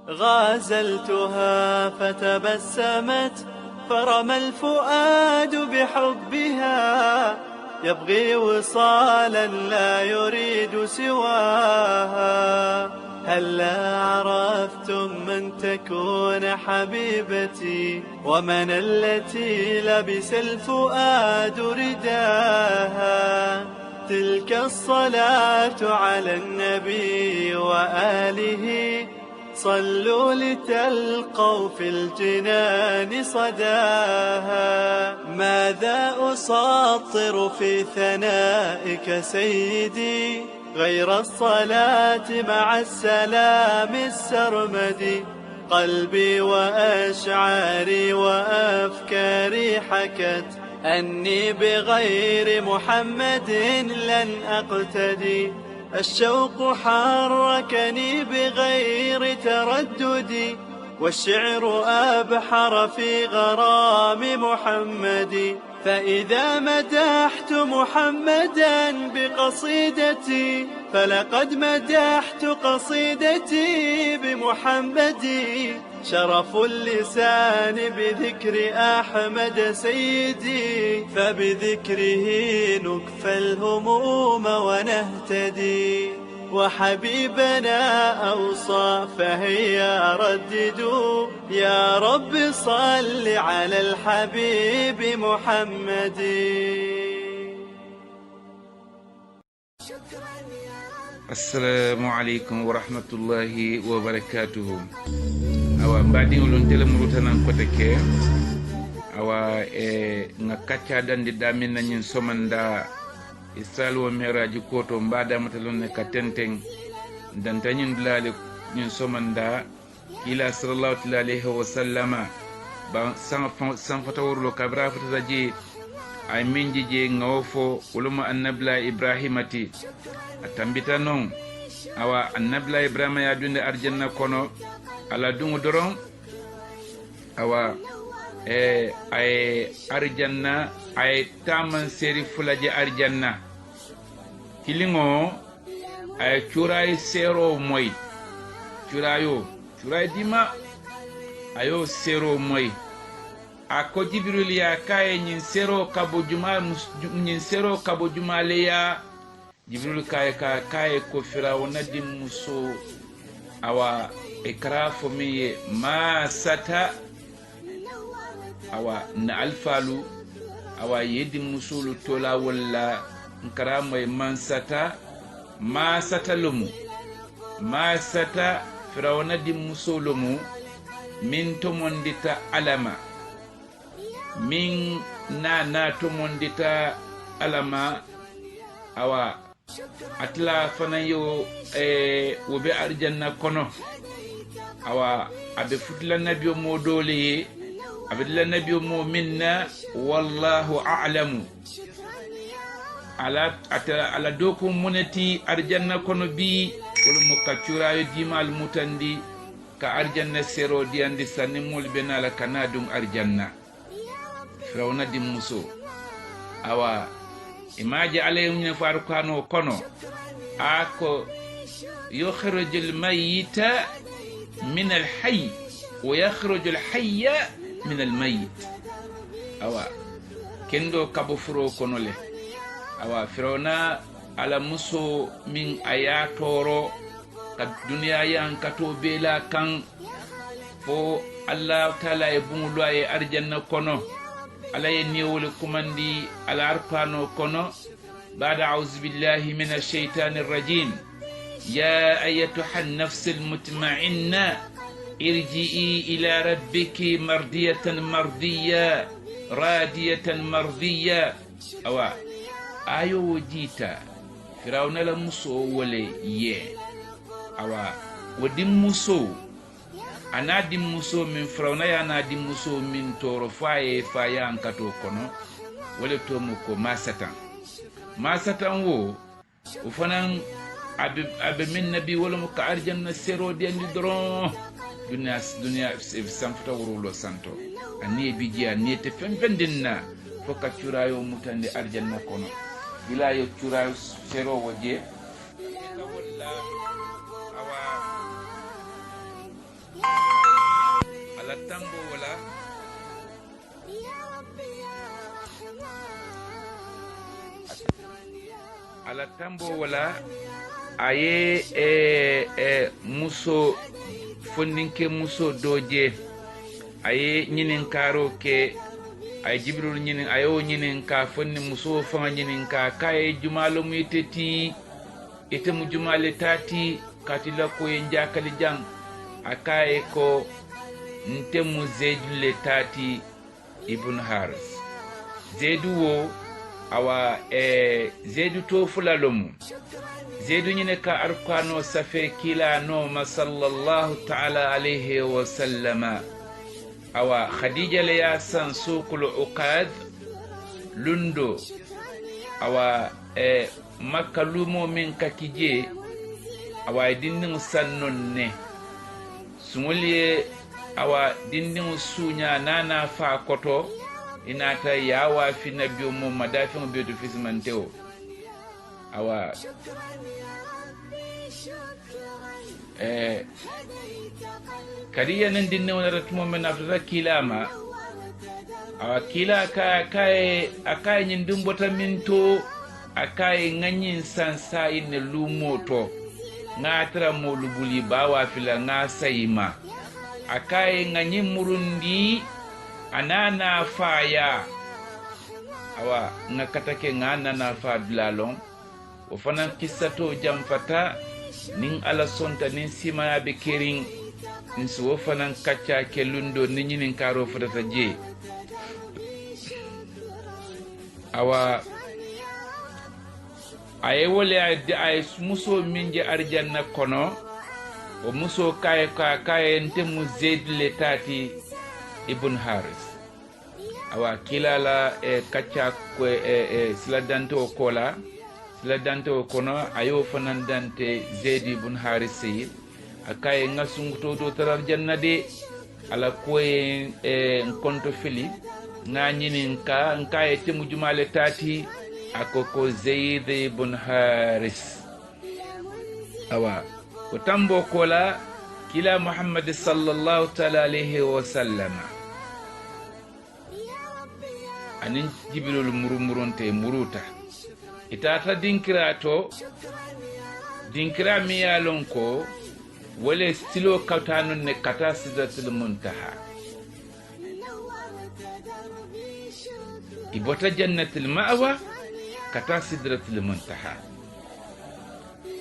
غازلتها فتبسمت فرمى الفؤاد بحبها يبغي وصالا لا يريد سواها. هلا عرفتم من تكون حبيبتي ومن التي لبس الفؤاد رداها. تلك الصلاة على النبي وآله صلوا لتلقوا في الجنان صداها. ماذا أساطر في ثنائك سيدي غير الصلاة مع السلام السرمدي. قلبي وأشعاري وأفكاري حكت أني بغير محمد لن أقتدي. الشوق حركني بغير تردد والشعر أبحر في غرام محمد. فإذا مدحت محمدا بقصيدتي فلقد مدحت قصيدتي بمحمد. شرف اللسان بذكر أحمد سيدي فبذكره نكفى الهموم ونهتدي. وحبيبنا أوصى فهيا رددوا يا رب صل على الحبيب محمد. السلام عليكم ورحمة الله وبركاته. awa mbadiŋolon telemurutanan kote ke awa nga kacca dandi damin na ñin somanda isalu meraji koto mbadamataloŋ ne ka tenteng danta ñin dulale ñin somanda kila sallallahu alayhi wa sallama ba san fata worlo kabra fata je ay minji je ngawo fo uluma annabla ibrahimati atambita non awa annabla ibrahima ya dunde arjanna kono ala dungu doron awa ay arjanna ay taman seri fulaje arjanna kilingo ay curay sero moy curay dima ayo sero moy ako jibril ya kaye nyin sero kabo juma leya jibril kaye ko firawna dim muso awa ikrafo miye ma sata awa na alfalu awa yedi musulu tola walla nkarama man sata ma sata lumu ma sata firawna di musulumu min tomondita alama min na tomondita alama awa atla fanayo wobe arjanna kono awa abe futla nabiyo mo dole abe la nabiyo mo minna wallahu a'lamu ala doku munati arjanna kono bi wala mo kacurayo dimal mutandi ka arjanna sero di andi sanni mul benala kanadum arjanna firawna dim muso awa imaji alayhim ne faru kano kono ako yukhrujul mayyita من الحي ويخرج الحي من الميت awa kendo kabo furo kono le awa firona ala muso min ayatoro ka duniya yan kato bela kan fo Allah taala e bumulo ay arjanna kono ala ye niwol kumandi ala arpano kono ba'da a'udhu billahi minash shaitanir rajim. يا أيتها النفس المطمئنة ارجئي إلى ربك مرضية مرضية راضية مرضية أوا أيو جيتا فرعون لمسو ولي أوا ودم مسو أنا دم مسو من فرعون أنا دم مسو من تورو فايا أنكتو كونو ولي تومكو ما ستان wo ufanan abe min nabi wala mo ka arjanna sero de andi dron dunya samfata wurulo santo ani biji ani te fendinna foka curayo mutande arjanna kono ila yo curayo sero waje ala tambo wala aye muso fondinke muso doje aye nyinin karo ke ay jibril nyinin ayo nyinin ka fonni muso fanga nyinin ka kay jumalo miteti ite mu jumale tati katila ko njakali jang akaye ko ntemu zedule tati ibn haris zedu wo awa zedu to fulalomu zedu nyine ka arkano safe kila no ma sallallahu ta'ala alayhi wa sallama awa khadija le ya san suqul uqad lundo awa makka lumo min kakije awa dindin sannon ne sumulye awa dindin sunya nana fa koto inata yawa fi nabiyo mo madafin beto fismanteo awa kadiya nan dinne wona ratmo men afta kilama awa kila akaye nyin dumbota minto akaye nganyin sansa ine lumoto ngatra mo lubuli bawa fila ngasayima akaye nganyin murundi anana faya awa ngakatake ngana na fa blalon o fana kissato jamfata nin ala sonta nin sima be kering nso fana kacca ke lundo nin karo fata je awa ay wole ay muso minje arjanna kono o muso kay nte mu zaid le tati ibn haris awa kilala kacca ko sila dante o kola sila dante o kono ayo fanan dante zaid ibn haris sayid akaye ngasunguto do tarar jannade ala koye konto fili nga nyinin ka nkaye temu jumale tati akoko zaid ibn haris awa ko tambo kola kila muhammad sallallahu ta'ala alayhi wa sallama anin jibril murumurunte muruta itata dinkira mi yalon ko wala stilo kawtanon ne kata sidratul muntaha ibota jannatul ma'wa kata sidratul muntaha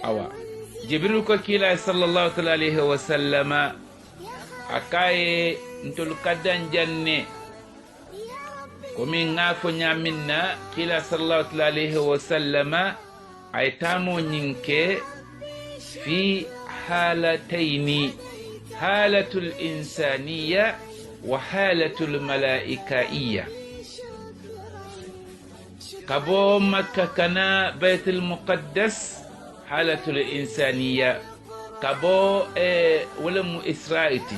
awa jibril ko kila sallallahu alayhi wa sallama akaye ntol kadan janne komi ngafo nyaminna kila sallallahu alayhi wa sallama ay tamo nyinke fi halataini halatul insaniya wa halatul malaikaiya kabo makka kana baitul muqaddas halatul insaniya kabo wala mu israiti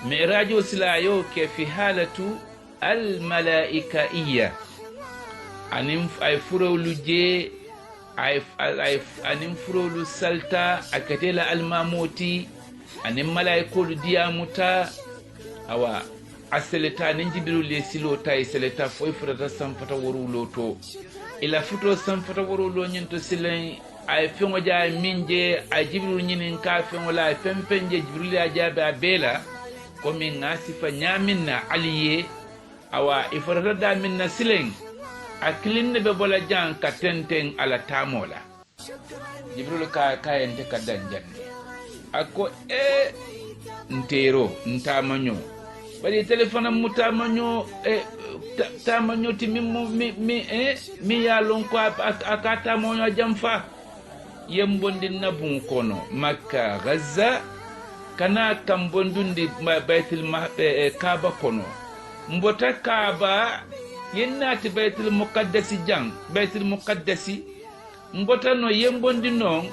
mi'raju silayo ke fi halatu al malaikaiya anim ay furolu je ay anim furolu salta akatela al mamoti anim malaikolu diamuta awa aseleta nin jibiru le silo tay seleta foy furata samfata worulo to ila futo samfata worulo nyento silen ay fengo ja minje ay jibiru nyinin ka fengo la pempenje jibiru ya jabe bela ko min ngasifa nyaminna aliye awa ifurata da minna silen akilin be bola jan ka tenten ala tamola jibril ka ente ka danjanne ako ntero ntamanyo bali telefona mutamanyo tamanyo ti mi ya lon ko akata monyo jamfa yembondi nabun kono makka gaza kana kambondundi baitul kaaba kono mbota kaaba yennati baitul muqaddasi jang baitul muqaddasi mbota no yembondi non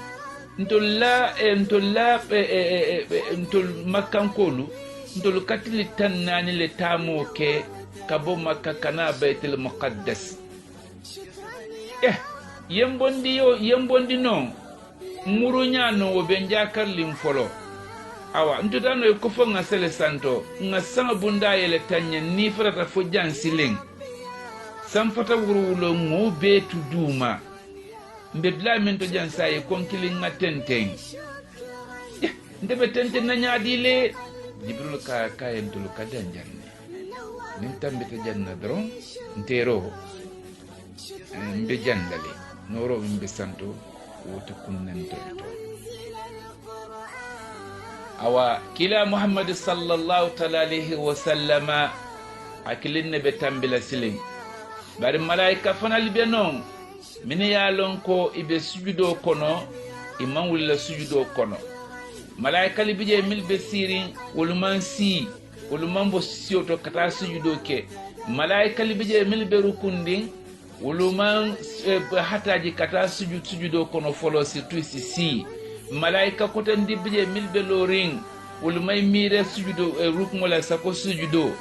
ntol makkankolu ntol katili tannani le tamo ke kabo makka kana baitul muqaddas yembondi non murunya no obenja karlim folo awa ntutano ko fo nga sele santo nga sanga bunda yele tanya ni frata fo jan sileng sam fata wurulo ngo betu duma mbe bla min to jan saye konkilinga tenten ndebe tenten na nyaadile jibril ka kayentul ka danjanne nin tambita janna dron ntero mbe jandale noro mbe santo woto kunnanto to awa kila muhammad sallallahu ta'ala alayhi wa sallama akilinne be tambila silin bari malaika fanal be non mini ya lon ko ibe sujudo kono imam wala sujudo kono malaika libije milbe sirin wuluman si wuluman bo sioto kata sujudo ke malaika libije milbe rukundin wuluman hataji kata sujudo kono folo surtout si malaika ko tan dibije milbe lorin wulumay mire sujudo rukmola sako sujudo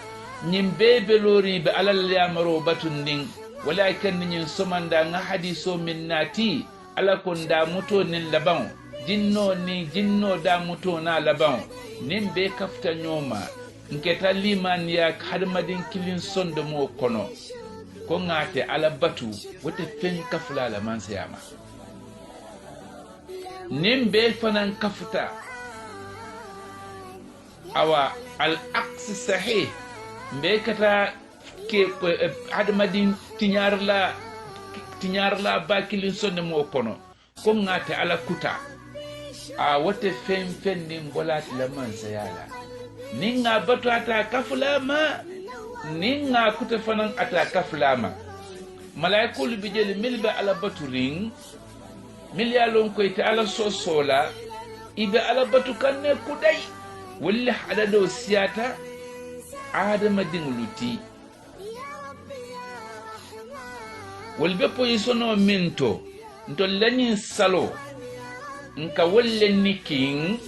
nyimbe be lori be alal yamaro batundin walakin nyin somanda nga hadiso min nati ala kon da muto nin laban jinno da muto na laban nin be kafta nyoma nketa liman ya hadmadin kilin sondo mo kono ko ngate ala batu wote fen kafla la man siyama nin be fanan kafta awa al aqs sahih mbe kata ke hadmadin tinyarla bakilin sonde mo kono ko ngate ala kuta a wote fen din golati la man sayala ninga batu ata kaflama ninga kuta fanan ata kaflama malaikul bijel milba ala batu ring milyalon ko ita ala sosola ibe ala batu kanne kudai walla hadado siyata adama dingluti wolbe positiono minto nto lanin salo nka wolle niking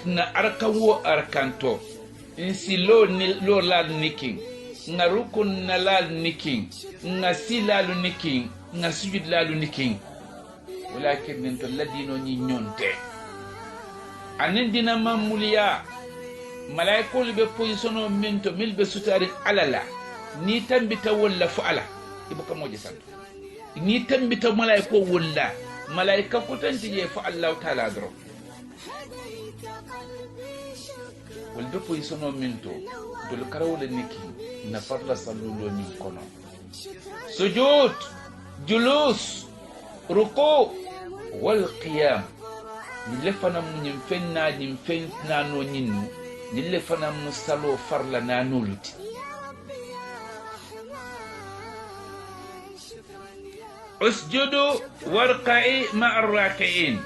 na arkawo arkanto insi lo lal niking nga rukun na lal niking nga silalu niking nga sujud lalu niking walakin nto ladino ni nyonte anin dina mamuliya malaikul be positiono minto milbe sutari alala ni tambita walla fu ala ibuka moje santo ni tambita malaiko walla malaika ko tanti je fu Allah taala dro wal be positiono minto dol karawle niki na farla sallu min kono sujud julus ruku wal qiyam ni lefana mun fenna ni fenna no nyinu ni lefana musalo farla na nuluti usjudu warqa'i ma'ar raki'in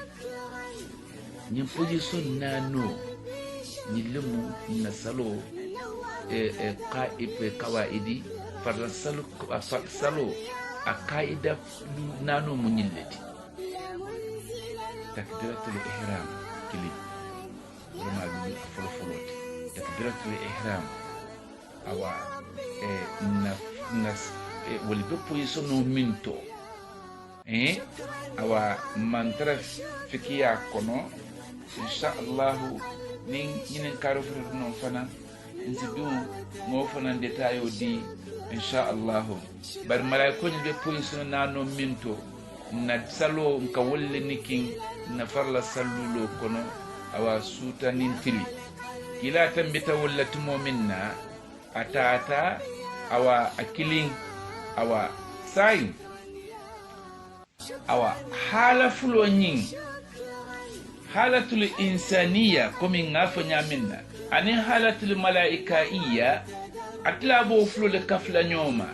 ni position nano ni lemu na salo qa'ib qawaidi farla salo akaida nano munyillati takbiratul ihram kili wala bi folofolote takbiratul ihram awa nas wal be position no minto awa mantra fikiya kono insha Allah nin karo furu non fana nsidu mo fana detayo di insha Allah bar malaiko ni be position nano minto na salo nka wolle nikin na farla sallulo kono awa suta nin tili kila tambita walla tumo minna atata awa akilin awa sai awa hala fulo nyin halatul insaniya komi ngafanya minna ani halatul malaikaiya atlabo fulo le kafla nyoma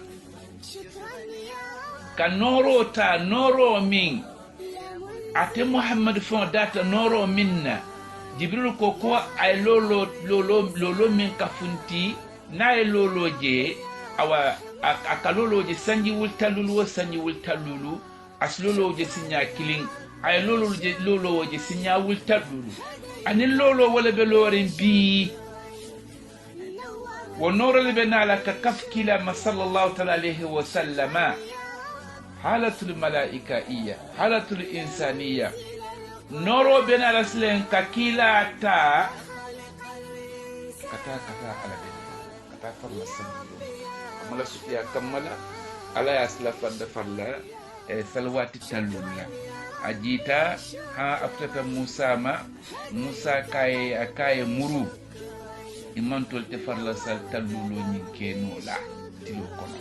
ka noro min ate muhammad fon data noro minna jibril ko ay lolo min kafunti na ay lolo je awa akalolo je sanji wul talulu aslolo je sinya killing ay lolo je sinya wul talulu ani lolo wala be lorin bi ونور اللي بنالك كفكلا ما صلى الله تعالى عليه وسلم حالة الملائكية حالة الإنسانية نورو بنال سلين ككيلا تا كتا على بيت كتا فرلا سنجو كملا سفيا كملا على يسلا فد فرلا salwati tallulla ajita ha aftata musa ma musa kaye muru imantol te farla sal tallulo nyin kenola tilo kono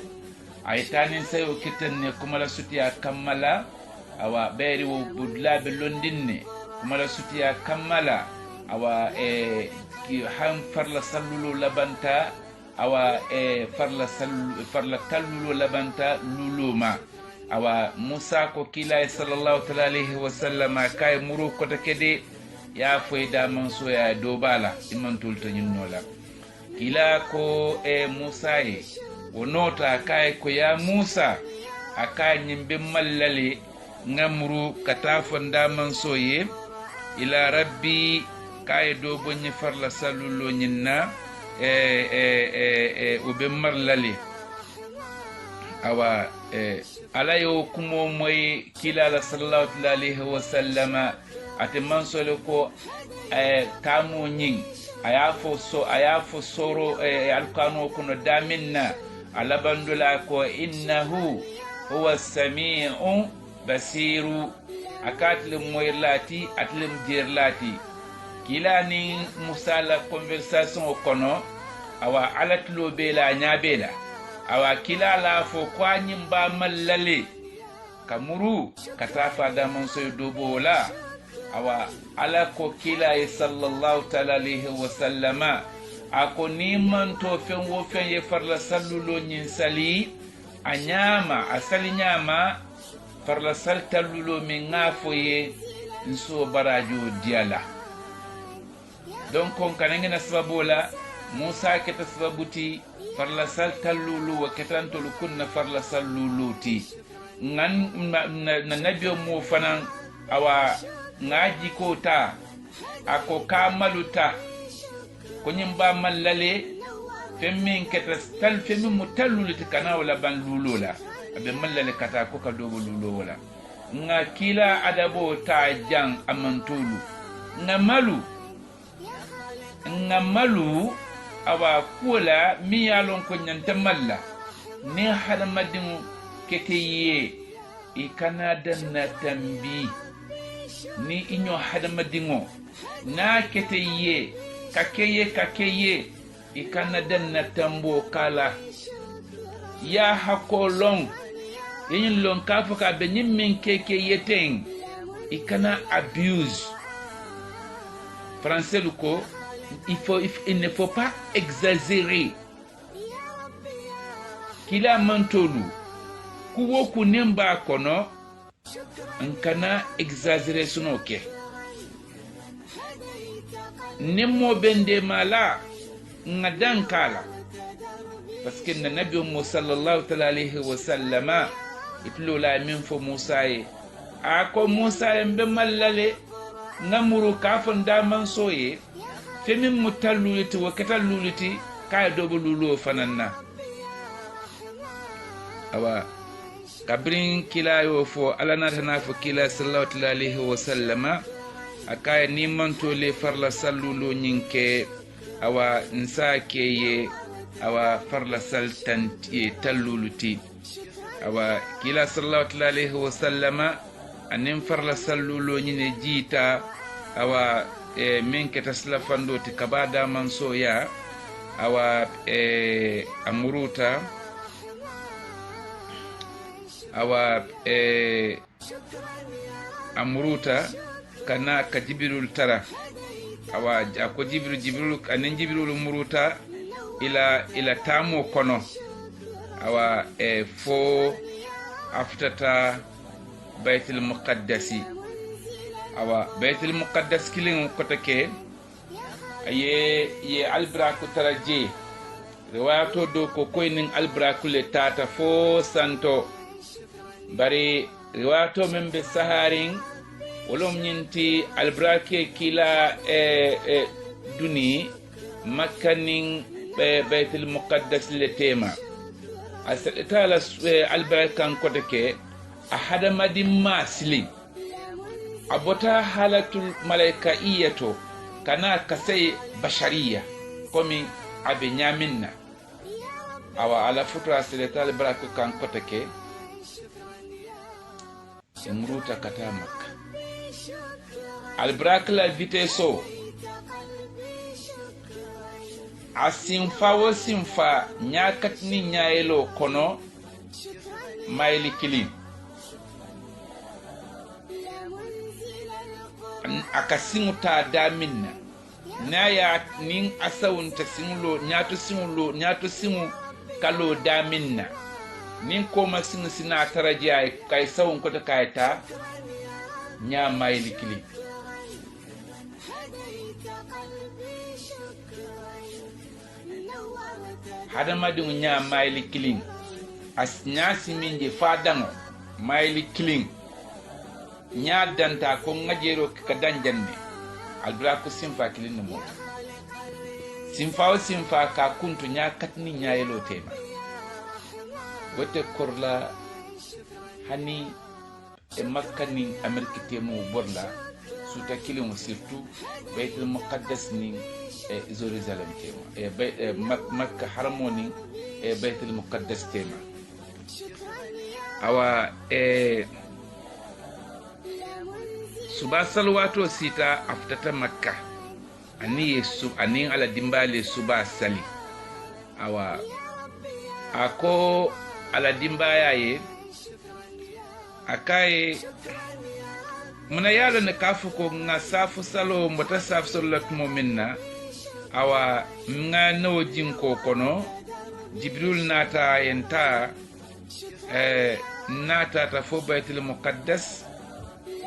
ay tanin sayo kitanne kumala sutiya kammala awa ɓeeri wo budlaɓe londinne kumala sutiya kammala awa han farla sallulo labanta awa farla tallulo labanta luluma awa musa ko kila sallallahu taala alayhi wa sallam kay muru kota kede ya foyda mansoya do bala imantol to nyinnola kila ko musa e wonota kay ko ya musa aka nyimbe mallale ngamru kata fonda mansoye ila rabbi kay do bonni farla sallulo nyinna ube marlale awa alayo kumo moy kilala sallallahu alayhi wa sallama ate mansole ko kamo nyin ayafo soro alkano kuno daminna alabandula ko innahu huwa samiu basiru akatle moy lati atlem dir lati kilani musala conversation kono awa alatlo bela nyabela awa kilala fo kwanyim ba mallale kamuru katafa da manso dobola awa ala ko kila sallallahu ta'ala alayhi wa sallama ako niman to fen wo fen ye farla sallulo nyin sali anyama asali nyama farla sal tallulo min ngafo ye nso barajo diala donc kon kanengena sababola musa keta sababuti farla sal tallulu wa ketantolu kunna farla salluluti ngan na nabiyo mo fanan awa ngaji ko ta ako kamaluta ko nyimba mallale femmin keta tal femmin mutalluluti kana wala ban lulula abe mallale kata ko ka dobo lulo wala nga kila adabo ta jang amantulu ngamalu awa kula mi yalon ko nyanta malla ne hadamadin keteye ikana danna tambi ni inyo hadamadingo na keteye kakeye ikana danna tambo kala ya hakolon yin lon kafuka be nyimmin kekeye ten ikana abuse français luko il ne faut pas exagérer. Kila mantolu kuwo kunemba kono nkana exagérer sunoke. Nemo bende mala ngadan kala. Parce que le Nabi sallallahu alayhi wa sallama itlo la min fo Musa e ako Musa mbe mallale ngamuru kafon da mansoye femin mutalluliti wa katalluliti kaya dobo lulo fananna awa kabrin kila yo fo alana tana fo kila sallallahu alayhi wa sallama akaya ni manto le farla sallulo nyinke awa nsake ye awa farla saltanti talluluti awa kila sallallahu alayhi wa sallama anin farla sallulo nyine jita awa min keta slafando ti kabada mansoya awa amuruta awa amuruta kana ka jibirul tara awa ako jibril anen jibril muruta ila tamo kono awa fo aftata baitul muqaddasi awa baitul muqaddas kilin kotake ye albraku taraje riwayato do ko koynin albraku le tata fo santo bari riwayato membe saharin wolom nyinti albrake kila duni makkanin baitul muqaddas le tema asatala albrakan kotake ahada madim maslim abota halatul malaikaiyato kana kasai bashariya komi abe nyaminna awa ala futra seletal barako kan kotake muruta kata makka albrakla viteso a sinfa wo sinfa ñakatini ñayelo kono mayli kilin aka siŋu ta daminna naya nin asawunta siŋulo ñato siŋu kalo daminna nin koma siŋu sina taraja kay sawun kota kayta ña mayli kilin hadamadiŋo ña mayli kilin as ña siminje fa daŋo mayli kilin ña danta ko ŋajero ka danjanne albira ko simfa kilin no mota simfa o simfa ka kuntu ña katni ñayelo tema wote korla hani e makka ni amerique temo borla suta kilin surtout baytul muqaddas ni e jerusalem tema e makka harmoni e baytul muqaddas tema awa suba salwato sita aftata makka ani ala dimbale suba sali awa ako ala dimbaya ye akaye muna yalo ne kafu ko nga safu salo mbota safu salo tumo minna awa nga no jinko kono jibril nata yenta nata ta fo baytul muqaddas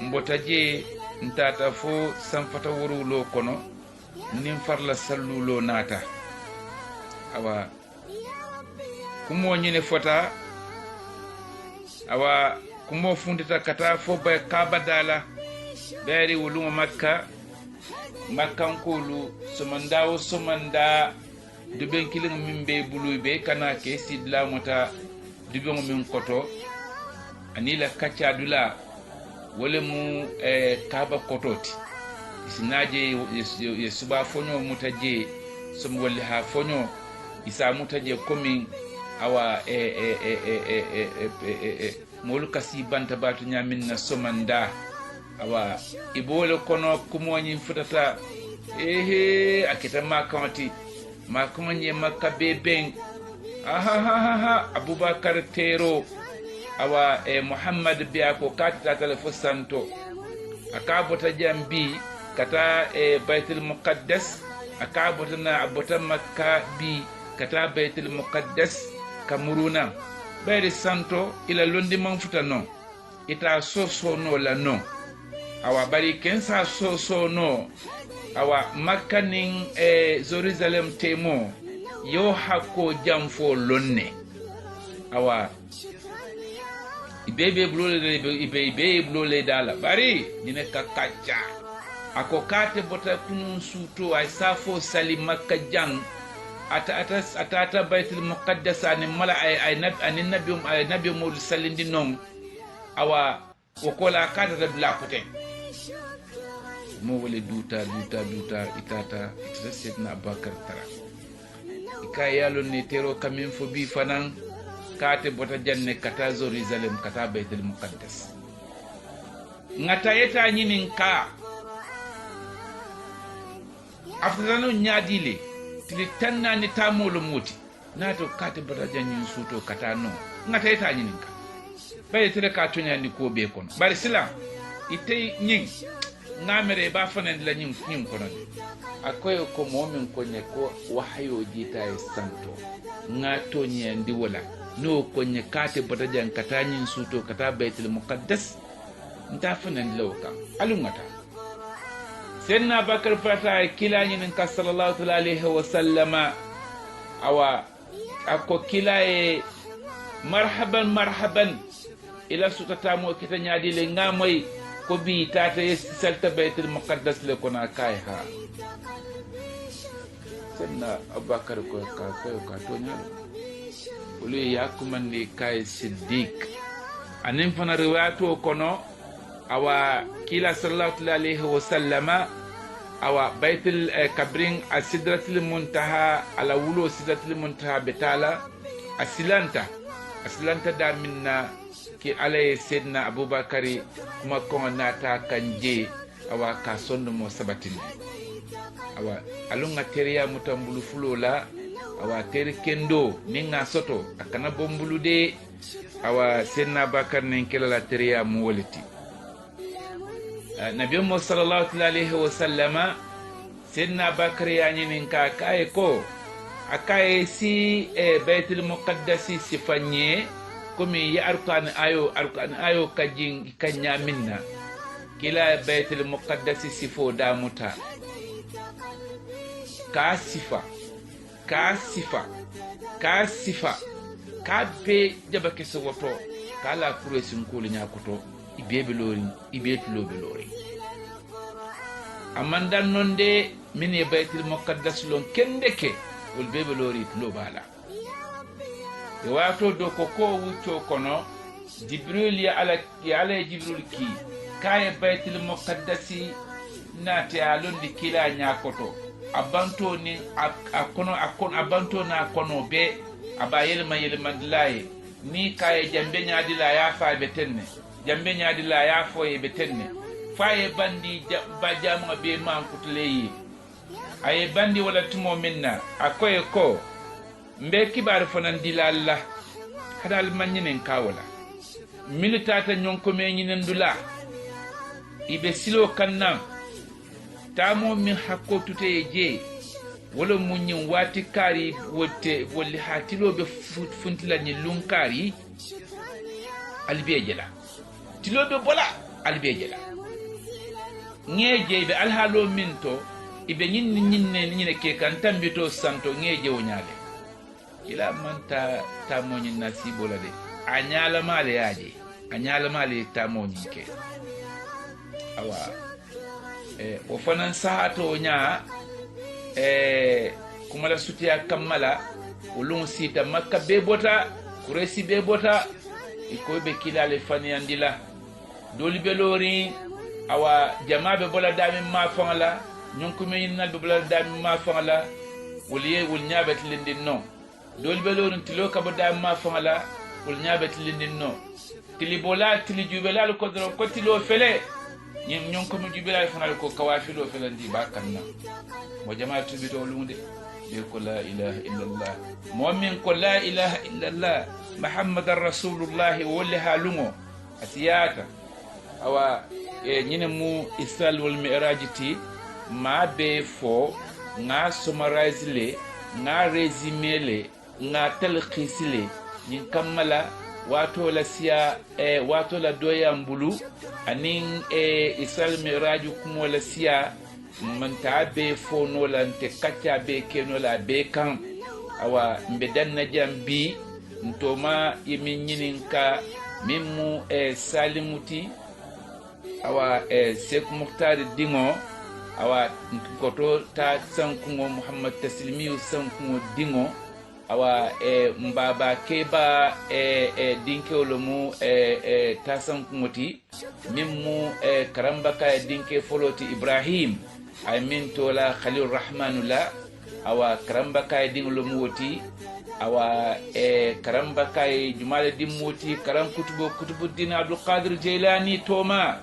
mbota je ntata fo sanfata wurulo kono nin farla sallulo nata awa kumo nyine fota awa kumo fundita kata fo bay kabadala bari wulu makkan kulu somanda duben kilin min be bulube kana ke sidla mota duben min koto anila kacha dula wala mu kaba kototi isinaje yesuba fonyo mutaje som wali ha fonyo isa mutaje komi awa molu kasi banta batu nyamin na somanda awa ibole kono kumonyi futata akita makamati makabe ben abubakar tero awa muhammad biya ko katita telefo santo akabota jambi kata baitul muqaddas akabota na abota makka bi kata baitul muqaddas kamuruna bayri santo ila londi manfuta non ita so no la non awa bari kensa so no awa makka nin jerusalem temo yo hakko jamfo lonne awa ibebe blole dala bari dine kakacha ako kate bota kunun suto ay safo sali makka jang ata baitul muqaddas ani mala ay nabi mo salindi non awa wakola kata da bla kote mo wole duta itata setna abakar tara ikayalo ne tero kamin fo bi fanan kate bota janne kata jerusalem kata baitul muqaddas ngata yeta nyinin ka afdano nyadile tili tanna ni tamolo moti nato kate bota jannin suto kata no ngata yeta nyinin ka baye tere ka tonya ni ko be kono bari sila ite nyin ngamere ba fanan la nyin kono akoyo ko momin ko ne ko wahayo jita e santo ngato nyandi wala no ko nye kate bota jan kata nyin suto kata baitul muqaddas nta fanan lawka alungata senna bakar fata kila nyin ka sallallahu alaihi wa sallama awa ako kila e marhaban ila sutata mo kita nyaadi le ngamoy ko bi tata salta baitul muqaddas le kona kai ha senna abakar ko ka to nyaalo uli yakumandi kai siddiq anin fana riwayato kono awa kila sallallahu alaihi wa sallama awa baitul kabrin asidratul muntaha ala wulo sidratul muntaha betala asilanta da minna ki alaye sedna aboubacary kuma kongo nata kanje awa ka sonno mo sabatini awa alunga teriya mutambulu fulola awa tere kendo ninga soto akana bombulu de awa sedna bakar nen kelala teriya mu woliti nabi mo sallallahu alaihi wasallama sedna bakar yani nin ka kaye ko akaye si baitul muqaddasi sifanye komi ya arkan ayo kajin kanya minna kila baitul muqaddasi sifo damuta ka sifa ka be jabake so woto kala kuresin kuli nyakoto ibebe lori ibetulo be lori amandan nonde min e baitul muqaddas lon kendeke wol bebe lori tulo bala e wato do ko wucco kono jibril ya ala jibril ki kaye baitul muqaddasi nati alondi kila nyakoto abanto ni akono abanto na kono be aba yelma dilaye ni kaye jambe nyaadila ya fa betenne jambe nyaadila ya fo e betenne faye bandi bajama be man kutuleyi aye bandi wala tumo minna akoye ko mbe kibar fanan dilalla hadal manyinen kawala militata nyonko me nyinen dula ibe silo kannam tamo min hakko tute je wala munyin wati kari wote wolli hatilo be funtila ni lunkari albejela tilobe bola albejela ngeje be alhalo minto ibe nyinne ke kan tambito santo ngeje wonyale ila manta tamo nyin nasibola de anyala male yaje anyala male tamo nyike awa o fanan sahato nya kuma la sutiya kammala ulun sita makka be bota kuresi be bota iko be kilale fani andila doli be lori awa jamabe bola dami ma fangala nyonko me nal be bola dami ma fangala wuliye wul nyabe tilindin no doli be lori tilo ka bo dami ma fangala wul nyabe tilindin no tili bola tili jubelal ko dro ko tilo fele ñon ko mi jubila fanal ko kawafilo felandi bakanna mo jamaatu bi to lunde be ko la ilaha illallah mu'min ko la ilaha illallah muhammadar rasulullah wala halungo asiyata awa ñine mu isral wal mi'rajiti ma be fo nga summarize le nga resume le nga talkhis le ñin kamala wato la siya wato la doya mbulu anin isal miraju kumo la siya manta be fono la nte kacha be keno la be kan awa mbedan na jambi ntoma yimi nyininka mimu salimuti awa Sheikh Mukhtar Dingo awa koto ta sankungo Muhammad Taslimiyu sankungo Dingo awa mbaba keba dinke olomu tasan kumoti mimmu karamba kay dinke foloti Ibrahim ay min tola Khalil Rahmanullah awa karamba kay dingolomu woti awa karamba kay jumala dimmoti karam kutubu din Abdul Qadir Jailani toma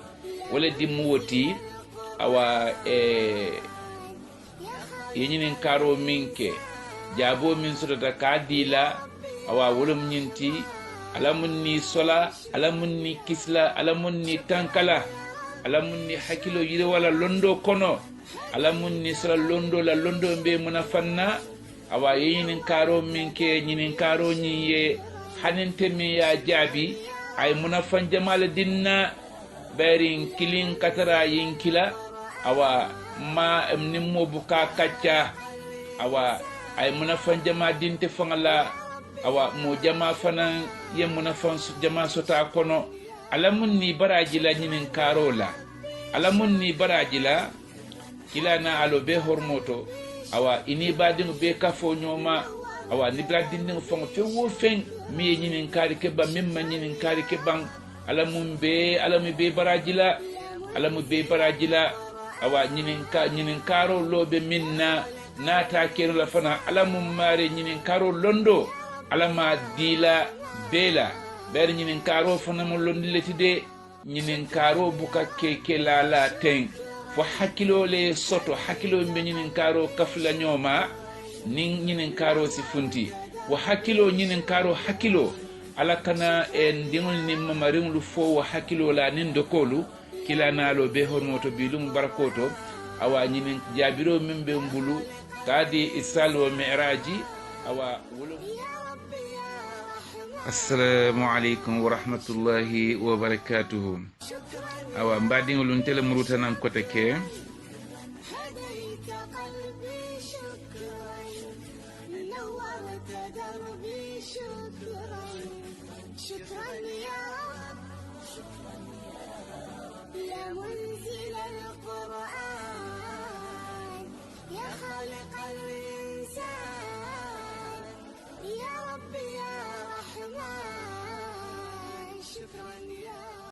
wala dimmu woti awa yenyinin karo minke jabo min sodata ka dila awa wolum nyinti alamunni sola alamunni kisla alamunni tankala alamunni hakilo yire wala londo kono alamunni sola londo la londo be munafanna awa yinin karo minke nyinin karo nyiye hanente mi ya jabi ay munafan jamal dinna berin kilin katara yinkila awa ma nimmo buka kacca awa ay munafan jama dinte fangala awa mo jama fanan ye munafan jama sota kono alamunni barajila nyinin karola alamunni barajila kilana alo be hormoto awa ini badin be kafo nyoma awa ni bradin fongo fe wo fen mi nyinin kari ke ba mimma nyinin kari ke bang alamun be barajila alamu be barajila awa nyinin karo lobe minna nata kero la fana alamu mare nyinin karo londo alama dila bela ɓeɗe ñinin karo fonamo londileti de ñinin karo buka keke lala ten fo hakkilole soto hakkilo ɓe ñinin karo kafla ñooma nin ñinin karo si funti wo hakkilo ñinin karo hakkilo ala kana e ndiŋol nin mamariŋolu fo wo hakkilo la nin dokolu kilanalo be hormoto bilum barakoto awa ñinin jaabiro min ɓe mbulu kadi isal wo miraji awa wolo. Assalamu alaikum wa rahmatullahi wa barakatuhu. Awa mbadiŋolun tele murutanan kote ke شكرا يا رب يا منزل القرآن يا خالق الإنسان يا رب يا رحمن شكرا يا